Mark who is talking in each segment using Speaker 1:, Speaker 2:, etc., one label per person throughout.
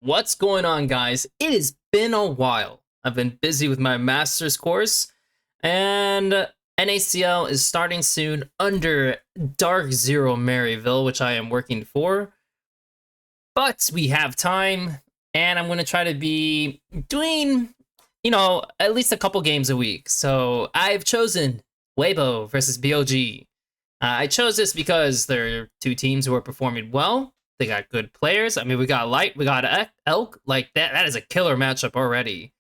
Speaker 1: What's going on, guys? It has been a while. I've been busy with my master's course, and NACL is starting soon under Dark Zero Maryville, which I am working for. But we have time, and I'm going to try to be doing, at least a couple games a week. So I've chosen Weibo versus BLG. I chose this because they're two teams who are performing well. They got good players. I mean, we got Light, we got Elk. Like, that is a killer matchup already.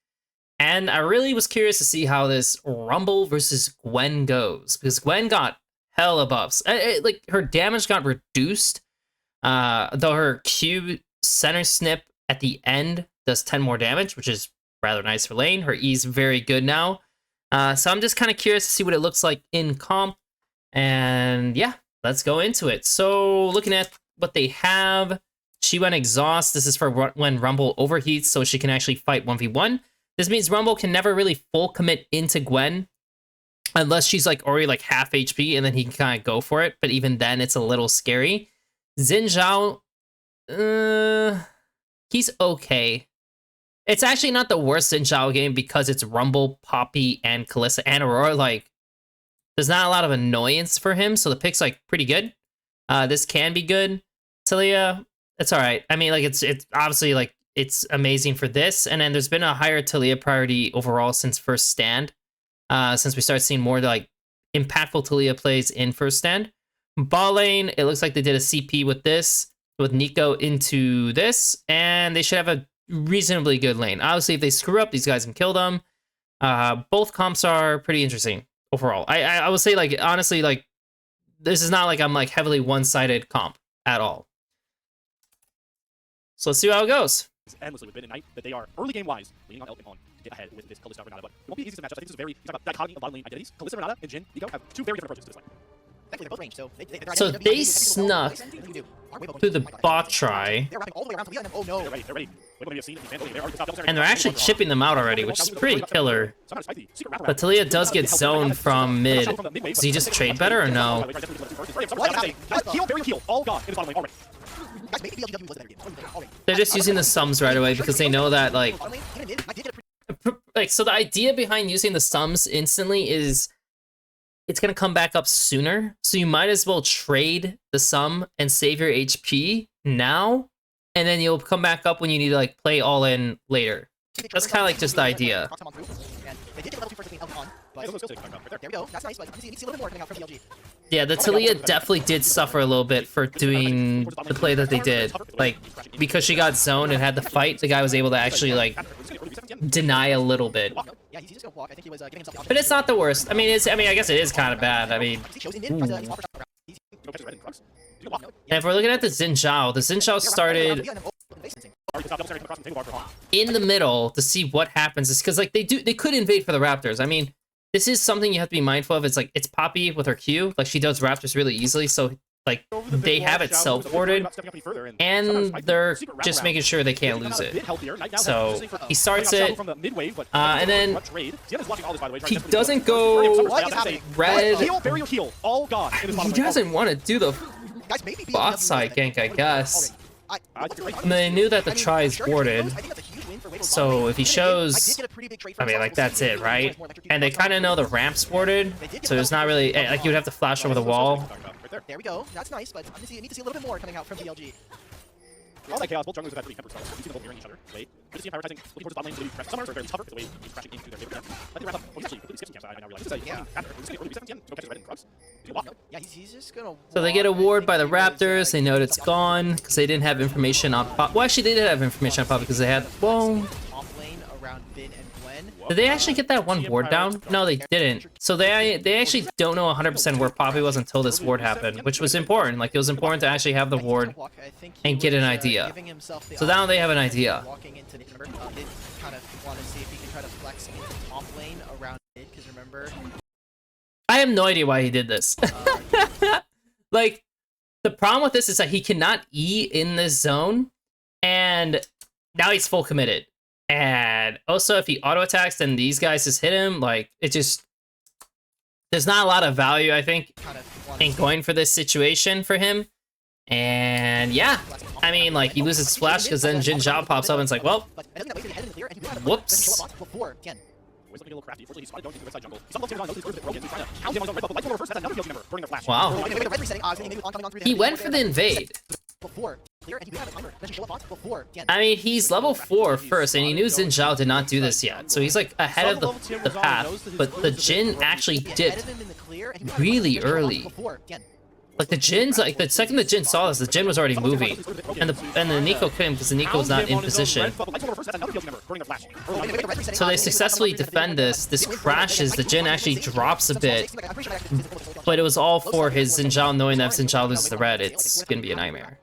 Speaker 1: And I really was curious to see how this Rumble versus Gwen goes. Because Gwen got hella buffs. Like, her damage got reduced. Though her Q center snip at the end does 10 more damage, which is rather nice for lane. Her E's very good now. So I'm just kind of curious to see what it looks like in comp. And yeah, let's go into it. So looking at what they have, she went exhaust. This is for when Rumble overheats, so she can actually fight 1v1. This means Rumble can never really full commit into Gwen unless she's like already like half HP, and then he can kind of go for it. But even then, it's a little scary. Xin Zhao, he's okay. It's actually not the worst Xin Zhao game because it's Rumble, Poppy, and Kalista and Aurora. Like, there's not a lot of annoyance for him, so the pick's like pretty good. This can be good. Talia, it's all right. I mean, like, it's obviously like it's amazing for this, and then there's been a higher Talia priority overall since first stand. Since we started seeing more like impactful Talia plays in first stand. Ball lane, it looks like they did a CP with this, with Nico into this, and they should have a reasonably good lane. Obviously, if they screw up, these guys can kill them. Both comps are pretty interesting overall. I would say, like, honestly, like, this is not like I'm like heavily one-sided comp at all. So let's see how it goes.
Speaker 2: Endlessly with Vin and Knight, that they are early game wise leaning on Elk and on to get ahead with this Kalista Renata, but it won't be easy to match up. I think this is very dichotomy of bottom lane identities. Kalista Renata and Jhin, Nico have two very different approaches to this fight.
Speaker 3: Thankfully, they're both range, so
Speaker 1: So they snuck through the bot try,
Speaker 3: oh no,
Speaker 2: they're ready.
Speaker 1: and they're actually chipping them out already, which is pretty killer. But Talia does get zoned from mid. Does he just trade better or no?
Speaker 2: All gone in his bottom lane already.
Speaker 1: They're just using the sums right away because they know that, like, so the idea behind using the sums instantly is it's going to come back up sooner. So you might as well trade the sum and save your HP now, and then you'll come back up when you need to, like, play all in later. That's kind of like just the idea. Yeah, the Talia definitely did suffer a little bit for doing the play that they did. Like, because she got zoned and had to fight, the guy was able to actually, like, deny a little bit. But it's not the worst. I mean, I guess it is kind of bad. I mean, and if we're looking at the Xin Zhao started in the middle to see what happens. Is because, like, they could invade for the Raptors. I mean, this is something you have to be mindful of. It's like, it's Poppy with her Q. Like, she does Raptors really easily, so, like, they have it self-boarded, and they're just making sure they can't lose it. So he starts it, and then he doesn't go red. He doesn't want to do the bot side gank, I guess. And they knew that the try is boarded, so if he shows, I mean, like, that's it, right? And they kind of know the ramp's boarded, so there's not really, like, you would have to flash over the wall.
Speaker 3: There we go. That's nice, but I need to see a little bit more coming out from BLG.
Speaker 2: All that chaos, both junglers have had pretty tempered styles. You see them both mirroring each other. Wait, good to see him prioritizing looking towards the bottom lane to maybe press summoners, or very tougher because the way he's crashing into their favorite camp. Let me wrap up. Oh, he's actually completely skipped some camps. I now realize. This is a after. This is a early reset camp. Go catch his red and grubs.
Speaker 3: Yeah, he's just gonna.
Speaker 1: So they get a ward by the Raptors. They know it's gone because they didn't have information on Pop. Well, actually, they did have information on Pop because they had. Well, did they actually get that one ward down? No, they didn't. So they actually don't know 100% where Poppy was until this ward happened, which was important. Like, it was important to actually have the ward and get an idea. So now they have an idea. I have no idea why he did this. Like, the problem with this is that he cannot E in this zone, and now he's full committed. And also, if he auto attacks, then these guys just hit him. Like, it just, there's not a lot of value, I think, in going for this situation for him. And yeah, I mean, like, he loses Splash because then Jin Zhao pops up and it's like, well, whoops.
Speaker 2: Always looking a little crafty. Fortunately, he spotted going to the inside jungle. He stumbled upstairs on those things broken. He's trying to count him on his own red bubble. Light reverse. That's another BLG member burning their flash.
Speaker 1: Wow. He went for the invade. I mean, he's level 4 first, and he knew Xin Zhao did not do this yet. So he's like ahead of the path, but the Jin actually dipped really early. Like the Jin's, like the second the Jin saw this, the Jin was already moving, and the Nico couldn't because the Nico was not in position. So they successfully defend this. This crashes. The Jin actually drops a bit, but it was all for his Xin Zhao knowing that if Xin Zhao loses the red, it's gonna be a nightmare.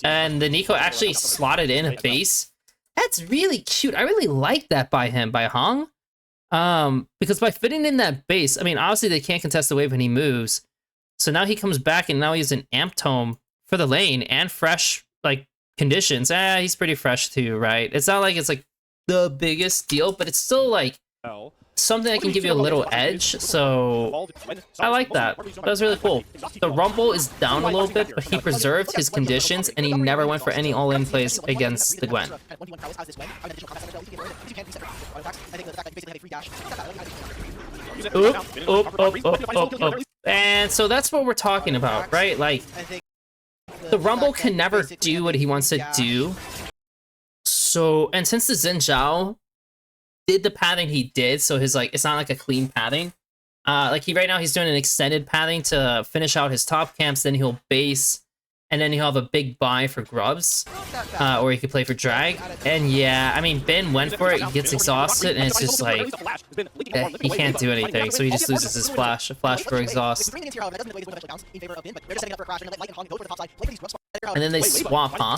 Speaker 1: And the Nico actually slotted in a base. That's really cute. I really like that by Hong. Because by fitting in that base, I mean, obviously they can't contest the wave when he moves. So now he comes back and now he's an Amp Tome for the lane and fresh, like, conditions. He's pretty fresh too, right? It's not like it's, like, the biggest deal, but it's still, like, something that can give you a little edge. So I like that. That was really cool. The Rumble is down a little bit, but he preserved his conditions and he never went for any all-in plays against the Gwen. Oop. And so that's what we're talking about, right? Like, the Rumble can never do what he wants to do. So, and since the Xin Zhao did the pathing he did, so his, like, it's not like a clean pathing. Like, right now he's doing an extended pathing to finish out his top camps, then he'll base, and then he'll have a big buy for grubs, or he could play for drag. And yeah, I mean, Ben went for it, he gets exhausted, and it's just like, he can't do anything, so he just loses his flash for exhaust. And then they swap, huh?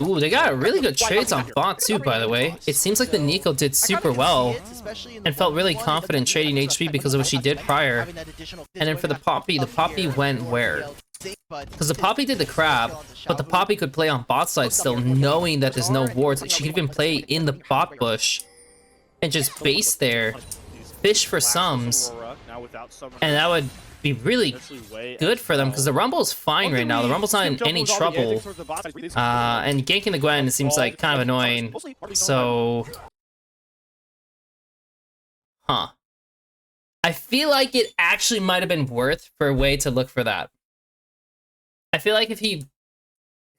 Speaker 1: Ooh, they got really good trades on bot too, by the way. It seems like the Nico did super well and felt really confident trading HP because of what she did prior. And then for the Poppy went where? Because the Poppy did the crab, but the Poppy could play on bot side still, knowing that there's no wards. She could even play in the bot bush and just base there, fish for sums, and that would be really good for them because the Rumble's fine right now. The Rumble's not in any trouble. And ganking the Gwen seems like kind of annoying. So, I feel like it actually might have been worth for a way to look for that. I feel like if he,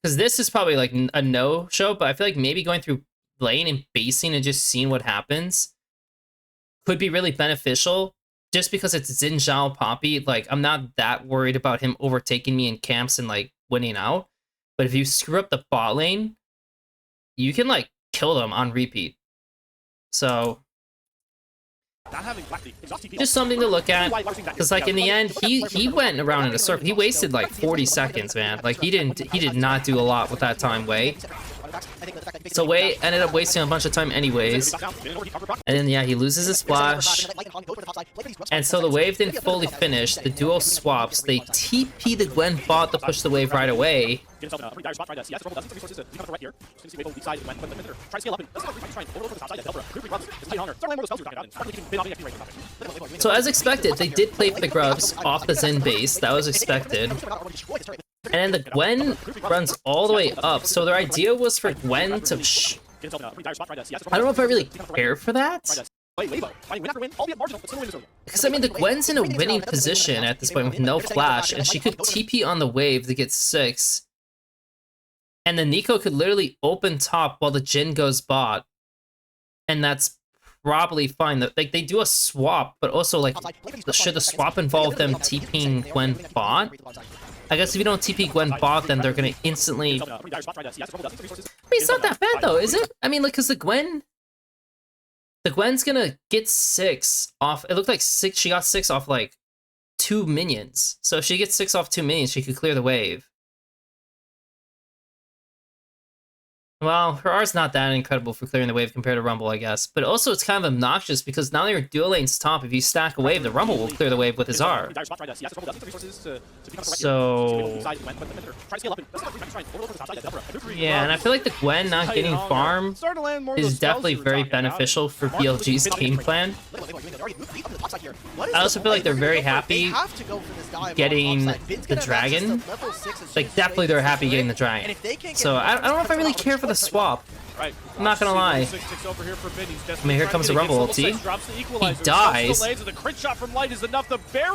Speaker 1: because this is probably like a no-show, but I feel like maybe going through lane and basing and just seeing what happens could be really beneficial. Just because it's Xin Zhao Poppy, like, I'm not that worried about him overtaking me in camps and, like, winning out. But if you screw up the bot lane, you can, like, kill them on repeat. So, just something to look at. Because, like, in the end, he went around in a circle. He wasted, like, 40 seconds, man. Like, he did not do a lot with that time, Wei. So Wei ended up wasting a bunch of time anyways. And then, yeah, he loses his splash. And so the wave didn't fully finish. The duo swaps. They TP the Gwen bot to push the wave right away. So as expected, they did play for the grubs off the Zen base. That was expected. And then the Gwen runs all the way up. So their idea was for Gwen to... I don't know if I really care for that. Because, I mean, the Gwen's in a winning position at this point with no flash, and she could TP on the wave to get 6. And the Nico could literally open top while the Jin goes bot. And that's probably fine. Like, they do a swap, but also, like, should the swap involve them TPing Gwen bot? I guess if you don't TP Gwen bot, then they're gonna instantly... I mean, it's not that bad, though, is it? I mean, like, because the Gwen's gonna get 6 off... It looked like 6... She got 6 off, like, 2 minions. So if she gets 6 off 2 minions, she could clear the wave. Well, her R's not that incredible for clearing the wave compared to Rumble, I guess. But also, it's kind of obnoxious because now you're dual lanes top. If you stack a wave, the Rumble will clear the wave with his R. So... yeah, and I feel like the Gwen not getting farm is definitely very beneficial for BLG's game plan. I also feel like they're very happy getting the dragon. Like, definitely they're happy getting the dragon. So I don't know if I really care for the swap. I'm not gonna lie. I mean, here comes the Rumble ulti. He dies.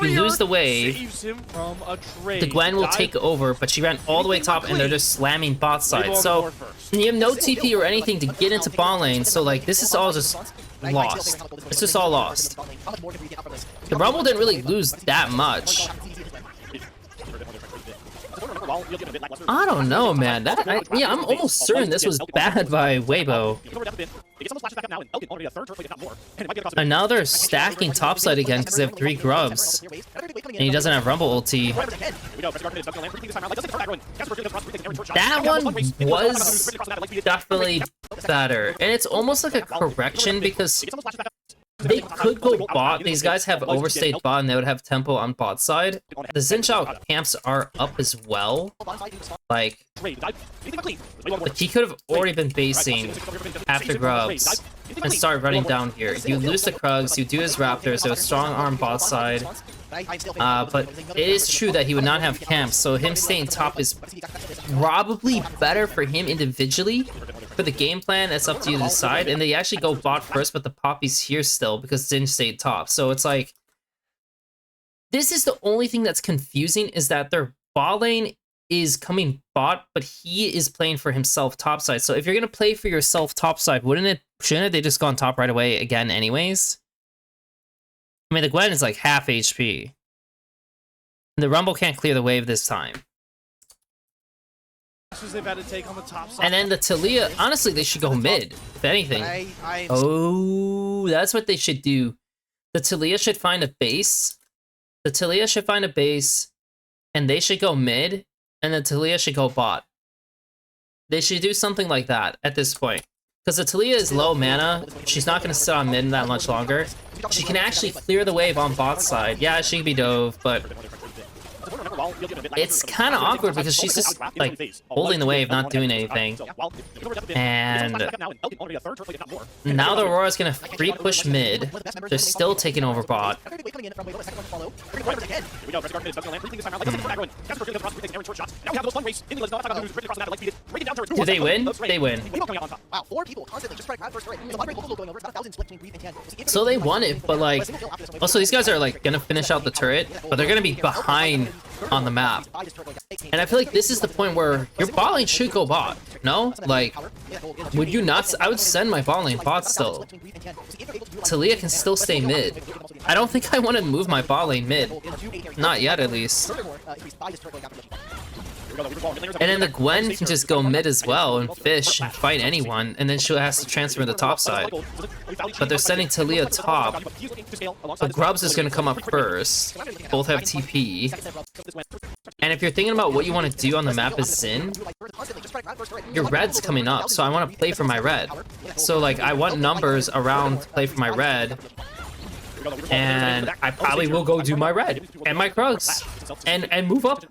Speaker 1: You lose the wave. The Gwen will take over, but she ran all the way top, and they're just slamming bot side. So you have no TP or anything to get into bot lane. So like, this is all just lost. It's just all lost. The Rumble didn't really lose that much. I don't know, man. Yeah, I'm almost certain this was bad by Weibo. And now they're stacking topside again because they have 3 grubs. And he doesn't have Rumble ulti. That one was definitely better. And it's almost like a correction because they could go bot. These guys have overstayed bot and they would have tempo on bot side. The Xin Zhao camps are up as well. Like he could have already been basing after grubs and start running down here. You lose the Krugs, you do his Raptors, so a strong arm bot side. But it is true that he would not have camps, so him staying top is probably better for him individually. For the game plan, it's up to you to decide. And they actually go bot first, but the Poppy's here still because Xin stayed top. So it's like, this is the only thing that's confusing, is that their bot lane is coming bot, but he is playing for himself topside. So if you're gonna play for yourself topside, shouldn't they just gone top right away again anyways? I mean, the Gwen is like half HP. And the Rumble can't clear the wave this time. And then the Taliyah, honestly, they should go mid, if anything. Oh, that's what they should do. The Taliyah should find a base. The Taliyah should find a base, and they should go mid, and the Taliyah should go bot. They should do something like that at this point. Because the Taliyah is low mana, she's not going to sit on mid that much longer. She can actually clear the wave on bot side. Yeah, she can be dove, but it's kind of awkward because she's just like holding the wave, not doing anything. And now the Aurora's gonna free push mid. They're still taking over bot. Do they win? They win. So they won it, but like, also these guys are like gonna finish out the turret, but they're gonna be behind on the map. And I feel like this is the point where your bot lane should go bot. No? Like, would you not? I would send my bot lane bot still. Taliyah can still stay mid. I don't think I want to move my bot lane mid. Not yet, at least. And then the Gwen can just go mid as well and fish and fight anyone, and then she has to transfer to the top side. But they're sending Taliyah top. The Grubs is going to come up first. Both have TP. And if you're thinking about what you want to do on the map as Xin, your red's coming up, so I want to play for my red. So like, I want numbers around to play for my red. And I probably will go do my red and my Krugs and move up.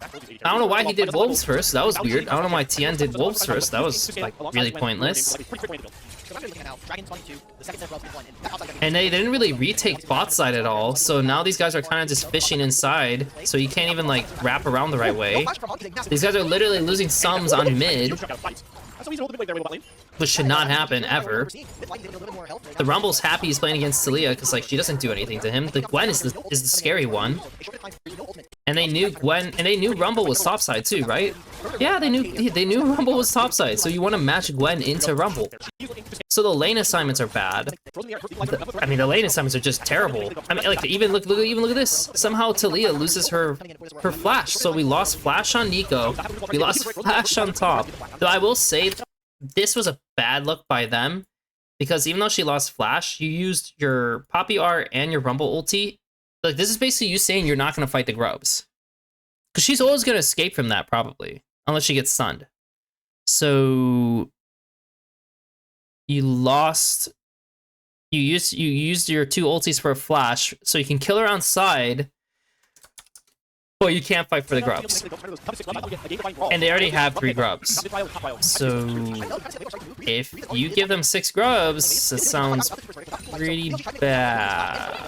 Speaker 1: I don't know why he did wolves first. That was weird. I don't know why Tien did wolves first. That was like really pointless. And they didn't really retake bot side at all. So now these guys are kind of just fishing inside. So you can't even like wrap around the right way. These guys are literally losing sums on mid, which should not happen ever. The Rumble's happy he's playing against Taliyah because like she doesn't do anything to him. The Gwen is the scary one. And they knew Gwen, and they knew Rumble was topside too, right? Yeah, they knew Rumble was topside. So you want to match Gwen into Rumble. So the lane assignments are bad. I mean, the lane assignments are just terrible. I mean, like even look at this. Somehow Taliyah loses her flash. So we lost flash on Nico. We lost flash on top. Though I will say, this was a bad look by them, because even though she lost flash, you used your Poppy R and your Rumble ulti. Like, this is basically you saying you're not going to fight the Grubs. Because she's always going to escape from that, probably. Unless she gets stunned. So you lost... You used your 2 ultis for a flash, so you can kill her on side, but you can't fight for the Grubs. And they already have 3 Grubs. So if you give them 6 Grubs, it sounds pretty bad.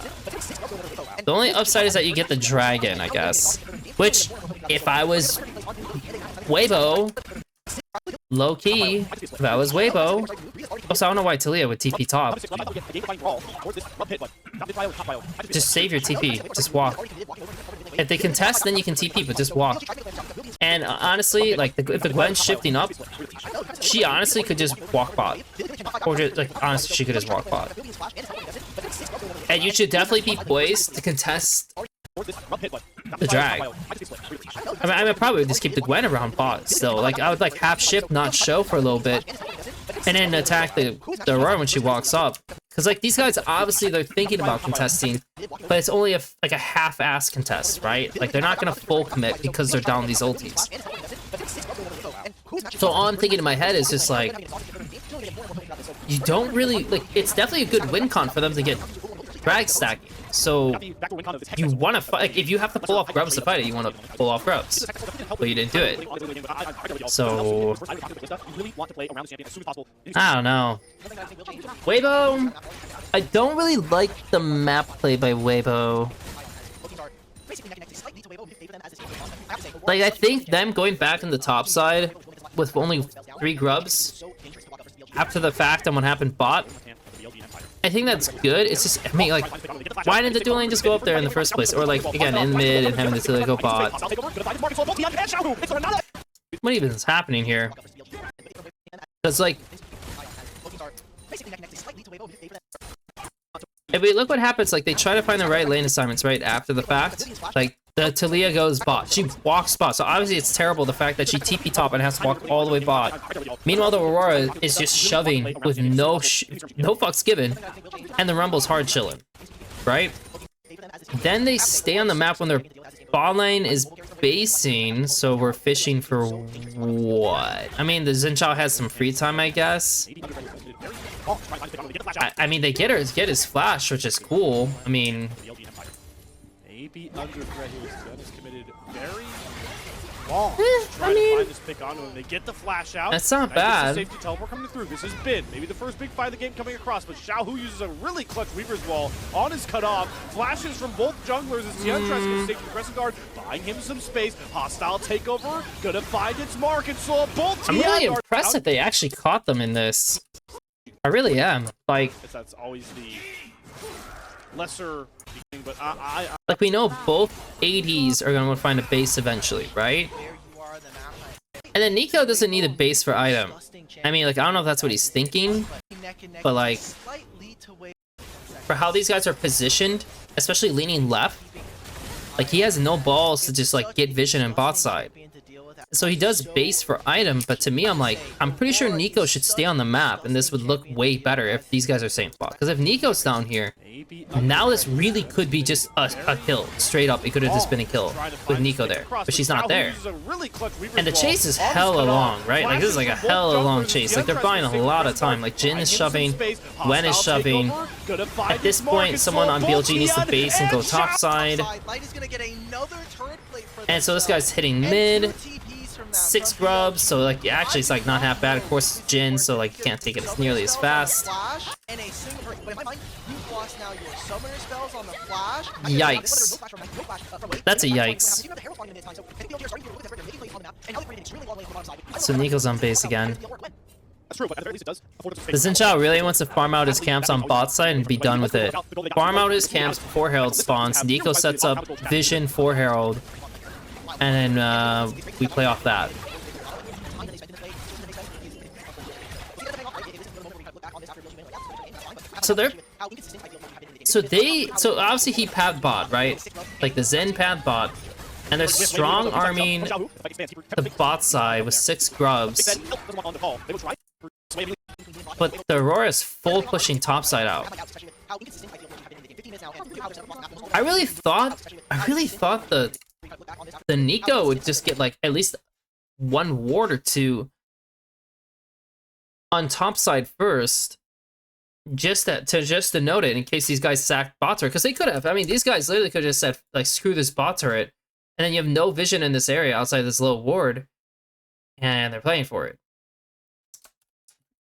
Speaker 1: The only upside is that you get the dragon, I guess. Which, if I was Weibo, low key, if I was Weibo, also I don't know why Talia would TP top. Just save your TP, just walk. If they contest, then you can TP, but just walk. And honestly, like if the Gwen's shifting up, she honestly could just walk bot. Or just, like, honestly, she could just walk bot. And you should definitely be poised to contest the drag. I mean, probably would just keep the Gwen around bot still. Like, I would like half shift, not show for a little bit, and then attack the Aurora when she walks up. Because like these guys, obviously they're thinking about contesting, but it's only like a half-ass contest, right? Like they're not gonna full commit because they're down these ultis. So all I'm thinking in my head is just like, you don't really like. It's definitely a good win con for them to get drag stacking. So you want to fight. Like, if you have to pull off grubs to fight it, you want to pull off grubs, but you didn't do it. So I don't know. Weibo, I don't really like the map play by Weibo. Like I think them going back on the top side with only 3 grubs after the fact on what happened bot, I think that's good. It's just, I mean, like, why didn't the dual lane just go up there in the first place? Or like, again, in mid and having to go bot. What even is happening here? Because like, if we look what happens, like they try to find the right lane assignments right after the fact. Like the Talia goes bot, she walks bot. So obviously it's terrible the fact that she TP top and has to walk all the way bot. Meanwhile the Aurora is just shoving with no fucks given, and the Rumble's hard chilling, right? Then they stay on the map when their bot lane is basing, so we're fishing for what? I mean, the Xin Zhao has some free time, I guess. I mean, they get his flash, which is cool. I mean,
Speaker 2: maybe under threat here. Gwen is committed very long.
Speaker 1: I mean,
Speaker 2: to find this pick on him. They get the flash out.
Speaker 1: That's not
Speaker 2: This is
Speaker 1: bad.
Speaker 2: safety teleport coming through. This has been maybe the first big fight of the game coming across, but Xiaohu uses a really clutch Weaver's Wall on his cutoff. Flashes from both junglers as Tian tries to get safety pressing guard, buying him some space. Hostile takeover, gonna find its mark and slow both.
Speaker 1: I'm really impressed that they actually caught them in this. I really am. Like,
Speaker 2: that's always the lesser thing, but
Speaker 1: like we know both ADs are gonna find a base eventually, right? And then Nico doesn't need a base for item. I mean, like, I don't know if that's what he's thinking, but like, for how these guys are positioned, especially leaning left, like he has no balls to just like get vision and bot side. So he does base for item, but to me, I'm like, I'm pretty sure Nico should stay on the map, and this would look way better if these guys are same spot. Because if Nico's down here, now this really could be just a kill. Straight up, it could have just been a kill with Nico there, but she's not there. And the chase is hella long, right? Like, this is like a hella long chase. Like, they're buying a lot of time. Like, Jin is shoving, Gwen is shoving. At this point, someone on BLG needs to base and go top side. And so this guy's hitting mid. 6 grubs, so like actually it's like not half bad. Of course it's Jin, so like you can't take it as nearly as fast. Yikes. That's a yikes. So Nico's on base again. The Xin Zhao really wants to farm out his camps on bot side and be done with it. Farm out his camps before Herald spawns. Nico sets up vision for Herald. And then we play off that. So obviously he pad bot, right? Like the Zen pad bot, and they're strong arming the bot side with 6 grubs. But the Aurora is full pushing topside out. I really thought the Nico would just get like at least 1 ward or 2 on top side first, just to note it in case these guys sacked bot turret, because they could have. I mean, these guys literally could have just said like screw this bot turret, and then you have no vision in this area outside this little ward, and they're playing for it.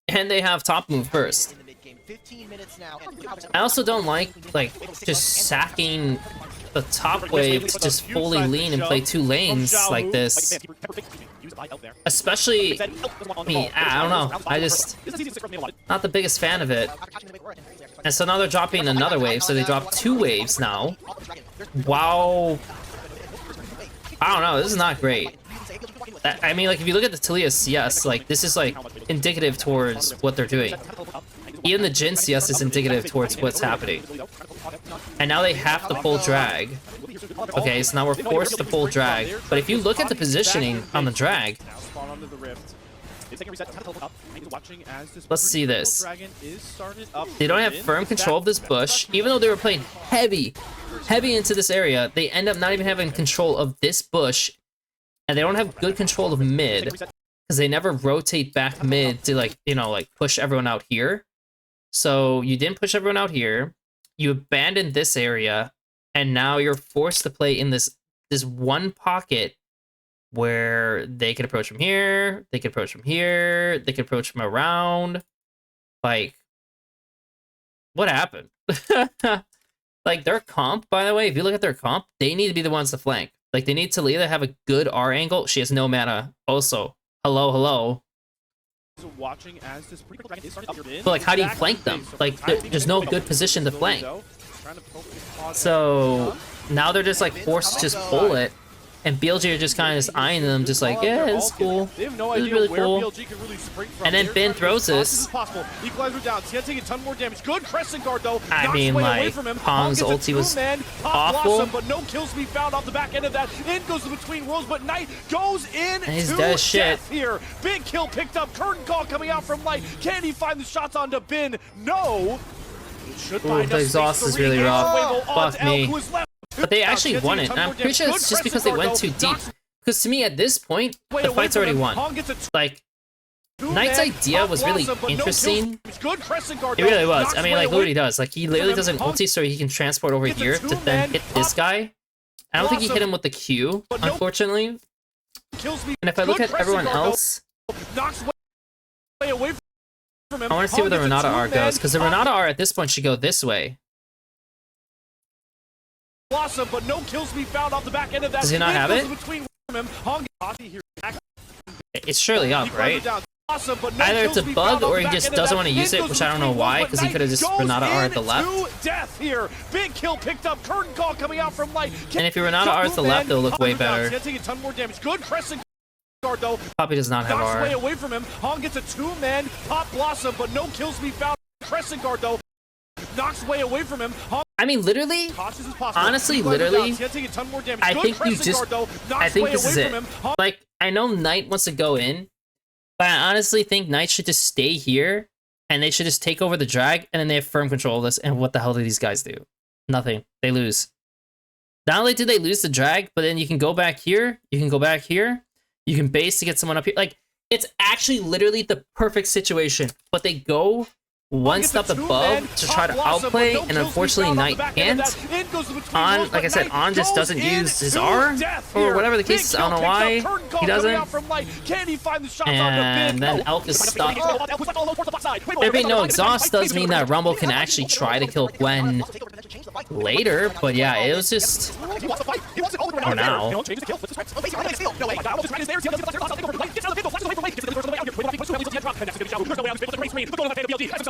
Speaker 1: And they have top move first.
Speaker 3: game. 15 minutes now.
Speaker 1: I also don't like just sacking the top wave to just fully lean and play 2 lanes like this. Especially me, I don't know. I just not the biggest fan of it. And so now they're dropping another wave, so they drop 2 waves now. Wow. I don't know, this is not great. I mean, like, if you look at the Talia CS, like, this is, like, indicative towards what they're doing. Even the Jhin CS is indicative towards what's happening. And now they have to pull drag. Okay, so now we're forced to pull drag. But if you look at the positioning on the drag, let's see this. They don't have firm control of this bush. Even though they were playing heavy into this area, they end up not even having control of this bush. And they don't have good control of mid, because they never rotate back mid to, like, you know, like, push everyone out here. So you didn't push everyone out here. You abandoned this area, and now you're forced to play in this one pocket where they could approach from here, they could approach from here, they could approach from around. Like, what happened? Like, their comp, by the way, if you look at their comp, they need to be the ones to flank. Like, they need Talia to have a good R angle. She has no mana. Also, hello. But, like, how do you flank them? Like, there's no good position to flank. So now they're just, like, forced to just pull it. And BLG are just kind of just eyeing them, just like, yeah, it's cool. This is really cool. And then Ben throws this. I mean, like, Pong's ulti was awful.
Speaker 2: But no kills to be found off the back end of that. In goes the between worlds, but Knight goes in to
Speaker 1: he's dead as shit
Speaker 2: here. Big kill picked up. Curtain call coming out from Light. Can he find the shots onto Ben? No.
Speaker 1: Ooh, the exhaust is really rough. Fuck me. But they actually won it, and I'm pretty sure it's just because they went too deep. Because to me, at this point, the fight's already won. Like, Knight's idea was really interesting. It really was. I mean, like, look what he does. Like, he literally does an ulti so he can transport over here to then hit this guy. I don't think he hit him with the Q, unfortunately. And if I look at everyone else, I want to see where the Renata R goes, because the Renata R at this point should go this way.
Speaker 2: But no kills to be found off the back end of that.
Speaker 1: Does he not have it? It's surely up, right? Either it's a bug or he just doesn't want to use it, which I don't know why, because he could have just Renata R at the left.
Speaker 2: Death here. Big kill picked up. Curtain call coming out from Light.
Speaker 1: And if you Renata R at the left, it'll look way better.
Speaker 2: Taking a ton more damage. Good pressing. Though.
Speaker 1: Poppy does not have R.
Speaker 2: Way away from him. Hong gets a 2-man pop blossom, but no kills to be found. Pressing guard though. Knocks way away from him. I
Speaker 1: mean, literally, honestly, literally, I think you just, I think this is it. Like, I know Knight wants to go in, but I honestly think Knight should just stay here, and they should just take over the drag, and then they have firm control of this, and what the hell do these guys do? Nothing. They lose. Not only did they lose the drag, but then you can go back here, you can go back here, you can base to get someone up here. Like, it's actually literally the perfect situation, but they go one step above to try to outplay, and unfortunately Knight can't. On, like I said, On just doesn't use his R, or whatever the case is, I don't know why he doesn't. And then Elk is stuck. There being no exhaust does mean that Rumble can actually try to kill Gwen later, but yeah, it was just... for now.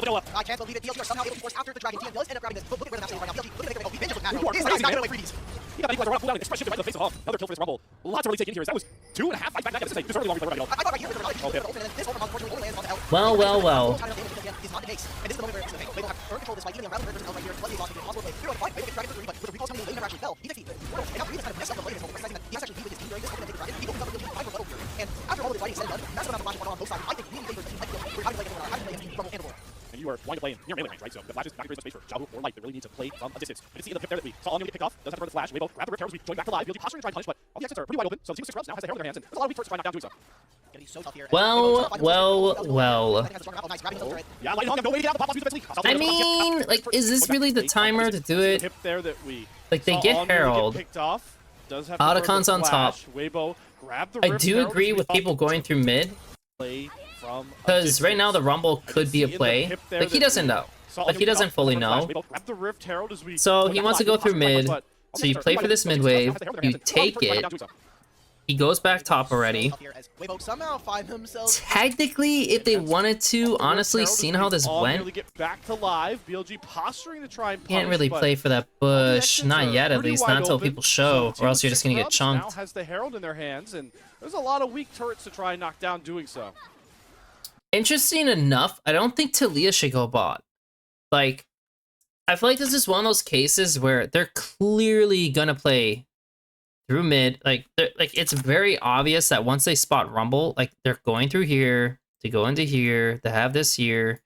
Speaker 3: I can't believe it. BLG are somehow able to force after the Dragon. TN does end up grabbing this. Look at where the map's right now. BLG, look at the binge right now. This guy's not away freebies.
Speaker 2: Yeah, but around cooldown, express shifted right to the face of Hog. Another kill for this Rumble. Lots to really take in here. That was 2.5 fight back. This is just really long for everybody.
Speaker 3: I thought right here with the this overcome unfortunately only lands on the L.
Speaker 1: Well.
Speaker 3: Is not the case. And this is the moment where they will have earned control of this fight, even around the version of right here. Bloody lost impossible play. They're on the fight. They get Dragon for 3, but with the recall timing, the lane never actually fell. He takes the world. And now Reed kind of messed up the play control, recognizing that he has actually beat with his team during this. He's going to take the Dragon. He opens up the field 5 for level here. And after all of the fighting is said and done, massive amount of flashing on both sides. I think really favors the team. We're having to play against Rumble and Aurora.
Speaker 2: And you are wanting to play in near melee range, right? So the flash is not going to create space for Xiaohu or Light. They really need to play from a distance. And you see in the pick there that we saw Onion get picked off. Does have to burn the flash. Weibo grab the rip terrors. We join back to live. BLG posturing and trying to punish, but all the exits are pretty wide open. So the team of 6 grubs now has the herald in their hands. And there's a lot of weak turrets to try and knock down doing so.
Speaker 1: Well.
Speaker 2: Yeah, Light and Hong have no way to get out. The pop loss eventually.
Speaker 1: I mean, like, is this really the timer to do it? Like, they get herald. Otacon's on top. I do agree with people going through mid.
Speaker 2: from
Speaker 1: Because right now the Rumble could be a play, but he doesn't know. Like, he doesn't fully know. So he wants to go through mid. So you play for this mid wave, you take it. He goes back top already. Technically, if they wanted to, honestly, seeing how this went, can't really play for that bush. Not yet, at least. Not until people show, or else you're just gonna get chunked.
Speaker 2: Has the Herald in their hands, and there's a lot of weak turrets to try and knock down doing so.
Speaker 1: Interesting enough, I don't think Talia should go bot. Like, I feel like this is one of those cases where they're clearly gonna play through mid. Like it's very obvious that once they spot Rumble, like they're going through here to go into here to have this here,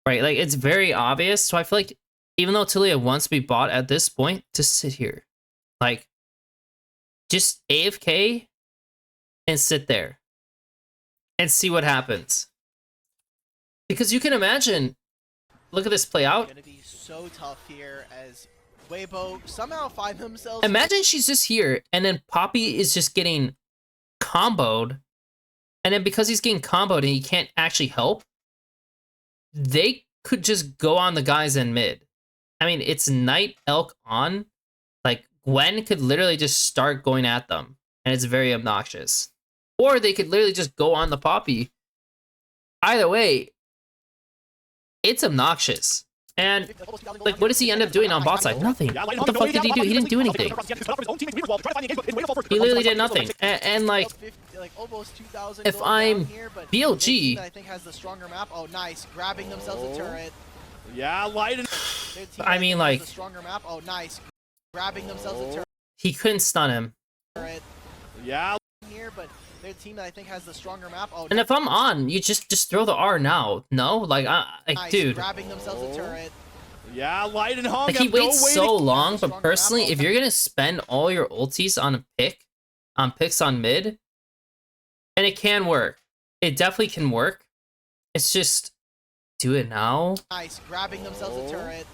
Speaker 1: right? Like it's very obvious. So I feel like even though Talia wants to be bought at this point, to sit here, like just AFK and sit there and see what happens. Because you can imagine, look at this play out.
Speaker 3: Gonna be so tough here as Weibo somehow find themselves.
Speaker 1: Imagine she's just here, and then Poppy is just getting comboed, and then because he's getting comboed and he can't actually help, they could just go on the guys in mid. I mean, it's Night Elk on. Like, Gwen could literally just start going at them, and it's very obnoxious. Or they could literally just go on the Poppy. Either way, it's obnoxious. And, like, what does he end up doing on bot side? Nothing. What the fuck did he do? He didn't do anything. He literally did nothing. And like, if I'm BLG,
Speaker 3: I think has the stronger map. Oh, nice, grabbing themselves a turret.
Speaker 2: Yeah, light.
Speaker 1: I mean, like,
Speaker 3: stronger map. Oh, nice, grabbing themselves a turret.
Speaker 1: He couldn't stun him.
Speaker 2: Yeah.
Speaker 3: Here, but their team that I think has the stronger map. Oh,
Speaker 1: and if I'm on, you just throw the R now. No, like,
Speaker 3: nice,
Speaker 1: dude.
Speaker 3: Grabbing themselves a turret.
Speaker 2: Yeah, light and hung.
Speaker 1: Like, he waits so long, but personally, if you're gonna spend all your ultis on a pick, on picks on mid, and it can work. It definitely can work. It's just, do it now.
Speaker 3: Nice, grabbing themselves a turret.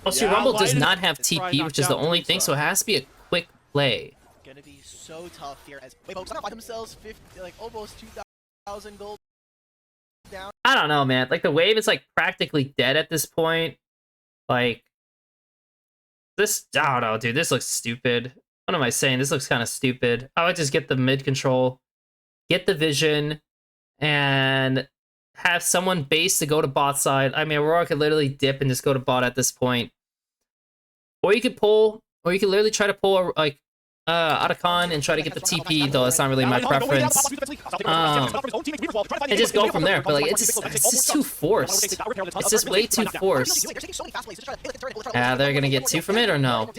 Speaker 1: Also, Rumble does not have TP, which is the only thing, so it has to be a quick play.
Speaker 3: Gonna be so tough here as Weibo somehow find themselves 50, like almost 2,000 gold down.
Speaker 1: I don't know, man. Like, the wave is like practically dead at this point. Like, this, I don't know, dude. This looks stupid. What am I saying? This looks kind of stupid. I would just get the mid control, get the vision, and have someone base to go to bot side. I mean, Aurora could literally dip and just go to bot at this point. Or you could pull, or you could literally try to pull, like, Otacon and try to get the TP, though that's not really my preference. And just go from there, but like it's just too forced. It's just way too forced. Yeah, they're gonna get two from it or no?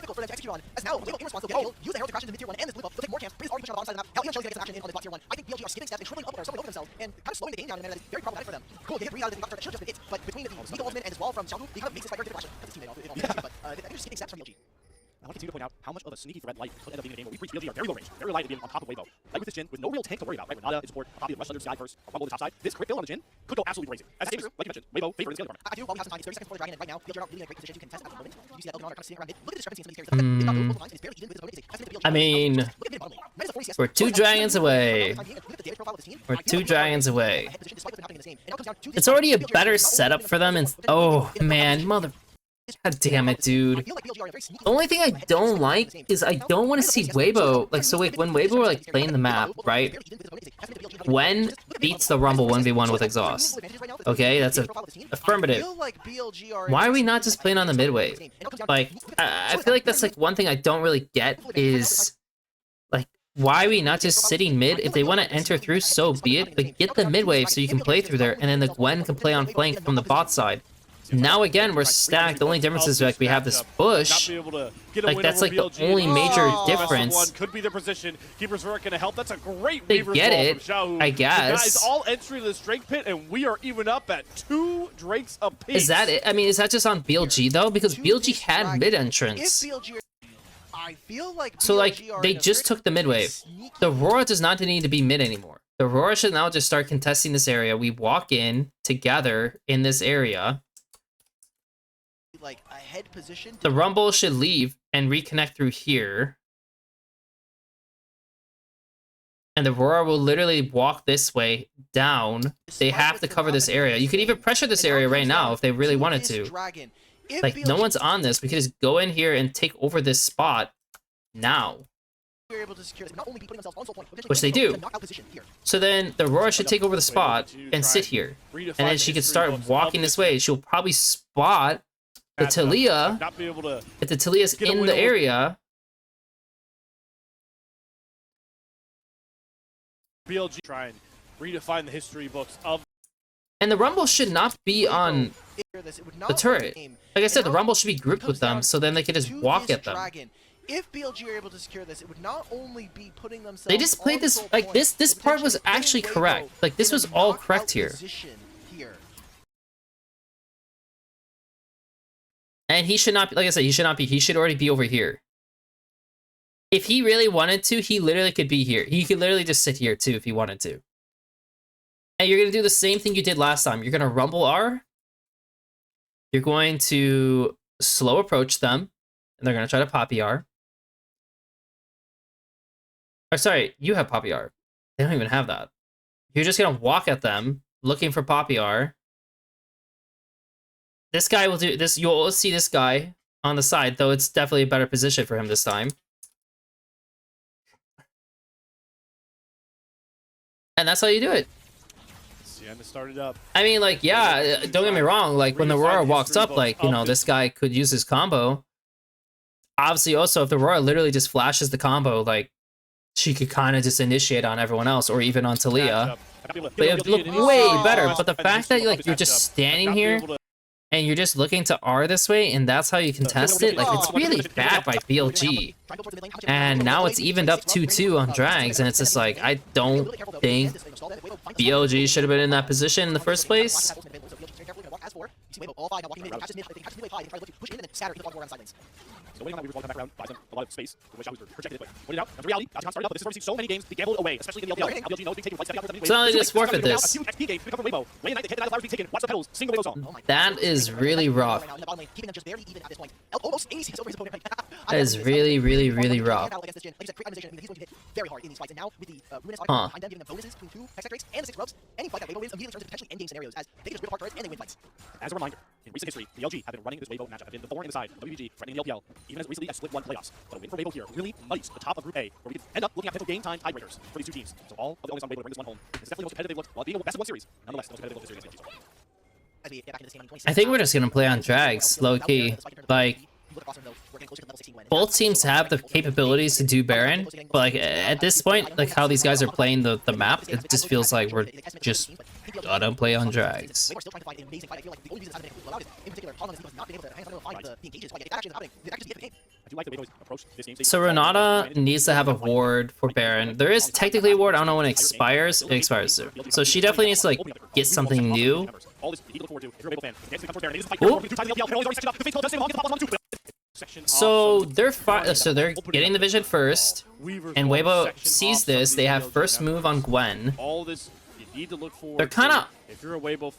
Speaker 2: I want to continue to point out how much of a sneaky threat light could end up being in a game where we preach BLG are very low range, very light to being on top of Weibo. Like with this Jhin, with no real tank to worry about, right? With Nada in support, Poppy rush under Sky first, Rumble to the top side. This crit kill on the Jhin could go absolutely crazy. As it is, like you mentioned, Weibo favor in the scaling department.
Speaker 3: I do, while we have some time, it's 30 seconds before the dragon, and right now, BLG are not really in a great position to contest at the moment. You see that Elton are kind of sitting around mid. Look at the discrepancy in some of these characters. It's not those lines, it's barely even with his opponent.
Speaker 1: I mean, we're two dragons away. We're two dragons away. It's already a better setup for them, and oh man, mother. God damn it, dude. The only thing I don't like is I don't want to see Weibo. Like, so wait, when Weibo were like playing the map, right? Gwen beats the Rumble 1v1 with exhaust. Okay, that's a affirmative. Why are we not just playing on the mid wave? Like, I feel like that's like one thing I don't really get is like, why are we not just sitting mid? If they want to enter through, so be it, but get the mid wave so you can play through there, and then the Gwen can play on flank from the bot side. Now again, we're stacked. The only difference is like we have this bush. Like that's like the only major difference.
Speaker 2: Could be the position. Keeper's Verk gonna help. That's a great.
Speaker 1: They get it, I guess.
Speaker 2: Guys, all entry to this Drake pit, and we are even up at 2 Drakes apiece.
Speaker 1: Is that it? I mean, is that just on BLG though? Because BLG had mid entrance. So like they just took the mid wave. The Aurora does not need to be mid anymore. The Aurora should now just start contesting this area. We walk in together in this area.
Speaker 3: Like a head position.
Speaker 1: The Rumble should leave and reconnect through here. And the Aurora will literally walk this way down. They have to cover this area. You could even pressure this area right now if they really wanted to. Like, no one's on this. We could just go in here and take over this spot now. Which they do. So then the Aurora should take over the spot and sit here. And then she could start walking this way. She'll probably spot the Talia. If the Talia's in the area.
Speaker 2: BLG try and redefine the history books of.
Speaker 1: And the Rumble should not be on the turret. Like I said, the Rumble should be grouped with them, so then they can just walk at them.
Speaker 3: If BLG are able to secure this, it would not only be putting themselves.
Speaker 1: They just played this like this part was actually correct. Like this was all correct here. And he should not be, like I said, he should not be. He should already be over here. If he really wanted to, he literally could be here. He could literally just sit here too if he wanted to. And you're gonna do the same thing you did last time. You're gonna rumble R. You're going to slow approach them, and they're gonna try to poppy R. Or sorry, you have Poppy R. They don't even have that. You're just gonna walk at them, looking for Poppy R. This guy will do this. You'll see this guy on the side, though it's definitely a better position for him this time. And that's how you do it.
Speaker 2: Sienna started up.
Speaker 1: I mean, like, yeah, don't get me wrong. Like, when the Aurora walks up, like, you know, this guy could use his combo. Obviously, also, if the Aurora literally just flashes the combo, like, she could kind of just initiate on everyone else, or even on Talia. But it would look way better. But the fact that like you're just standing here and you're just looking to R this way, and that's how you contest it, like it's really bad by BLG. And now it's evened up 2-2 on drags, and it's just like I don't think BLG should have been in that position in the first place.
Speaker 2: So waiting on that Weaver's wall to come back around, buys them a lot of space, which I was projected it, but pointed out, that's the reality. Dodgeon started up, but this is where we've seen so many games be gambled away, especially in the LPL. LPG knows being taken, white stepping out,
Speaker 1: So now they just forfeit this.
Speaker 2: A huge XP game, we cover Weibo. Way in night, they hit the flowers being taken, watch the pedals, single Weibo song.
Speaker 1: That is really rough. That is really, really, really rough. Huh.
Speaker 2: As a reminder, in recent history, BLG have been running this Weibo matchup, have been the thorn in the side of WBG, threatening the LPL, even as recently as Split 1 playoffs. But a win for Weibo here really muddies the top of Group A, where we could end up looking at potential game time tiebreakers for these two teams. So all of the only on Weibo to bring this one home. It's definitely the most competitive they've looked, while being a best of one series. Nonetheless, the most competitive they've looked this series.
Speaker 1: I think we're just gonna play on drags, low key. Like, both teams have the capabilities to do Baron, but like at this point, like how these guys are playing the map, it just feels like we're just gonna play on drags. So Renata needs to have a ward for Baron. There is technically a ward, I don't know when it expires. It expires soon. So she definitely needs to like get something new. So they're getting the vision first, and Weibo sees this. They have first move on Gwen. They're kind of.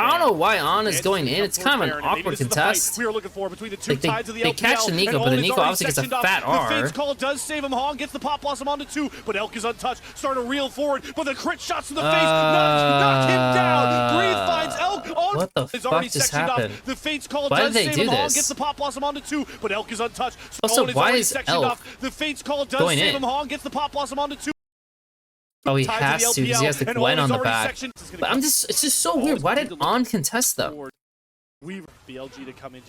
Speaker 1: I don't know why On is going in. It's kind of an awkward contest. Like they catch the Nico, but the Nico obviously gets a fat R.
Speaker 2: The Fate's Call does save him. Hong gets the Pop Blossom onto 2, but Elk is untouched. Starting to reel forward, but the crit shots to the face knock him down. Breathe finds Elk on.
Speaker 1: What the fuck just happened?
Speaker 2: The Fate's Call
Speaker 1: Why
Speaker 2: does
Speaker 1: did they
Speaker 2: save
Speaker 1: do
Speaker 2: him. Hong
Speaker 1: this?
Speaker 2: gets the Pop Blossom onto 2, but Elk is untouched.
Speaker 1: Also, why is Elk
Speaker 2: the Fate's Call does
Speaker 1: going
Speaker 2: save
Speaker 1: in?
Speaker 2: him. Hong gets the Pop Blossom onto 2.
Speaker 1: Oh, he has to because he has the Gwen on the back. But it's just so weird. Why did On contest them?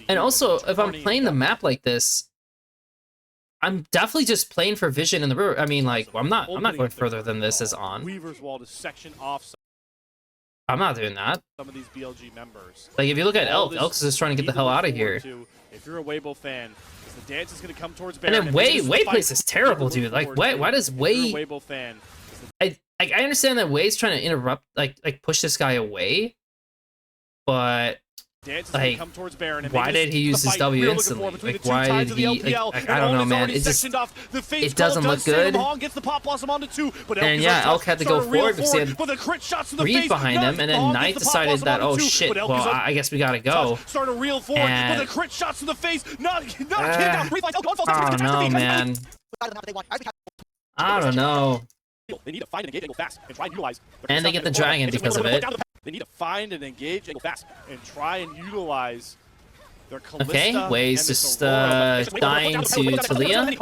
Speaker 1: And also, if I'm playing the map like this, I'm definitely just playing for vision in the river. I mean, like, I'm not going further than this as On. I'm not doing that.
Speaker 2: Some of these BLG members.
Speaker 1: Like, if you look at Elk, Elk's just trying to get the hell out of here.
Speaker 2: If you're a Weibo fan, the dance is going to come towards
Speaker 1: And then Wei plays is terrible, dude. Like, why does Wei? I understand that Wei's trying to interrupt, like push this guy away, but like, why did he use his W instantly? Like, why did he? Like, I don't know, man. It just doesn't look good. And yeah, Elk had to go forward because he had Reed behind him, and then Knight decided that, oh shit, well I guess we gotta go. And I don't know, man. I don't know.
Speaker 2: They need to find and engage angle fast and try and utilize.
Speaker 1: And they get the dragon because of it.
Speaker 2: They need to find and engage angle fast and try and utilize their Kalista.
Speaker 1: Okay, Way's just dying to Talia.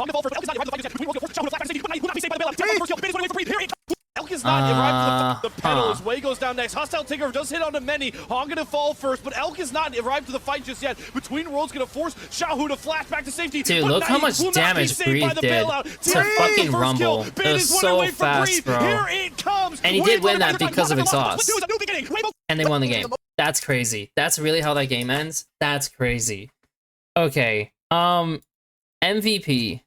Speaker 2: Elk is not arrived to the pedal as Way goes down next. Hostile Takeover does hit onto many. Hong gonna fall first, but Elk is not arrived to the fight just yet. Between Worlds gonna force Xiaohu to flash back to safety.
Speaker 1: Dude, look how much damage Breathe did to fucking Rumble. It was so fast, bro.
Speaker 2: Here it comes.
Speaker 1: And he did win that because of exhaust. And they won the game. That's crazy. That's really how that game ends? That's crazy. Okay. MVP.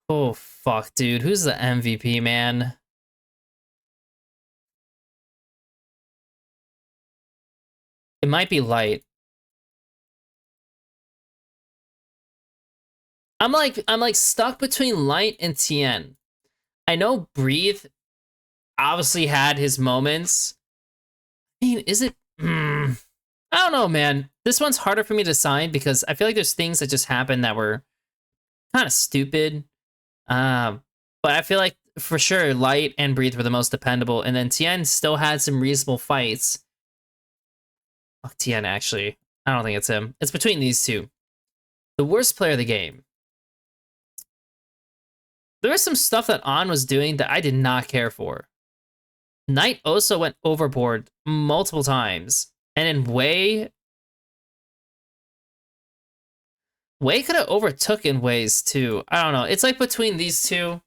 Speaker 1: Oh, fuck, dude. Who's the MVP, man? It might be Light. I'm like stuck between Light and Tien. I know Breathe obviously had his moments. I mean, is it? I don't know, man. This one's harder for me to decide because I feel like there's things that just happened that were kind of stupid. But I feel like for sure Light and Breathe were the most dependable, and then Tien still had some reasonable fights. Fuck Tien, actually. I don't think it's him. It's between these two. The worst player of the game. There was some stuff that On was doing that I did not care for. Knight also went overboard multiple times. And in Wei could have overtook in ways too. I don't know. It's like between these two.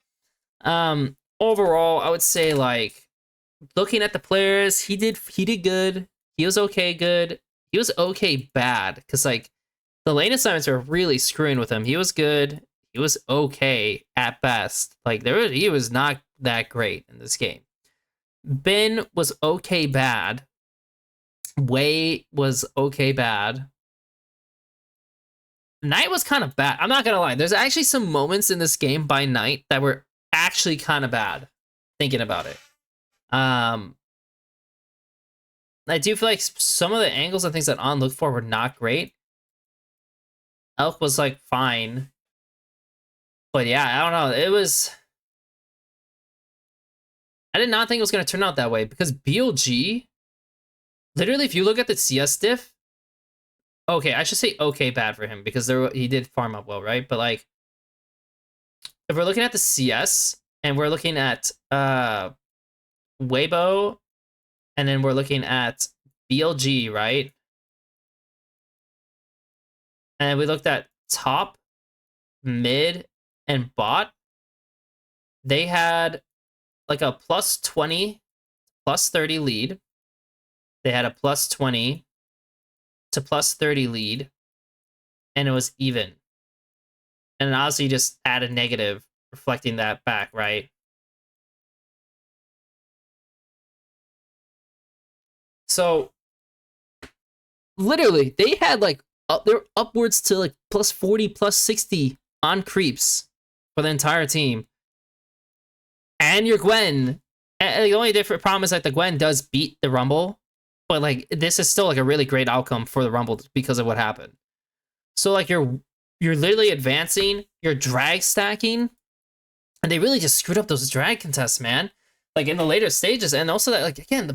Speaker 1: Overall, I would say like looking at the players, he did good. He was okay good. He was okay bad. Because, like, the lane assignments were really screwing with him. He was good. He was okay at best. Like, he was not that great in this game. Ben was okay bad. Wei was okay bad. Knight was kind of bad. I'm not going to lie. There's actually some moments in this game by Knight that were actually kind of bad. Thinking about it. I do feel like some of the angles and things that On looked for were not great. Elk was, like, fine. But yeah, I don't know. It was... I did not think it was going to turn out that way because BLG, literally, if you look at the CS diff, okay, I should say okay bad for him because he did farm up well, right? But, like, if we're looking at the CS and we're looking at Weibo, and then we're looking at BLG, right? And we looked at top, mid, and bot. They had like a plus 20, plus 30 lead. They had a plus 20 to plus 30 lead. And it was even. And obviously you just add a negative, reflecting that back, right? So, literally, they had, like, they're upwards to, like, plus 40, plus 60 on creeps for the entire team. And your Gwen, and the only different problem is, like, the Gwen does beat the Rumble, but, like, this is still, like, a really great outcome for the Rumble because of what happened. So, like, you're literally advancing, you're drag stacking, and they really just screwed up those drag contests, man. Like, in the later stages, and also that, like, again, the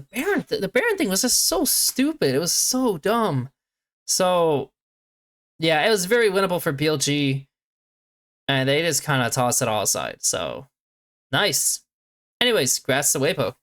Speaker 1: Baron thing was just so stupid. It was so dumb. So, yeah, it was very winnable for BLG, and they just kind of tossed it all aside. So, nice. Anyways, congrats to Weibo.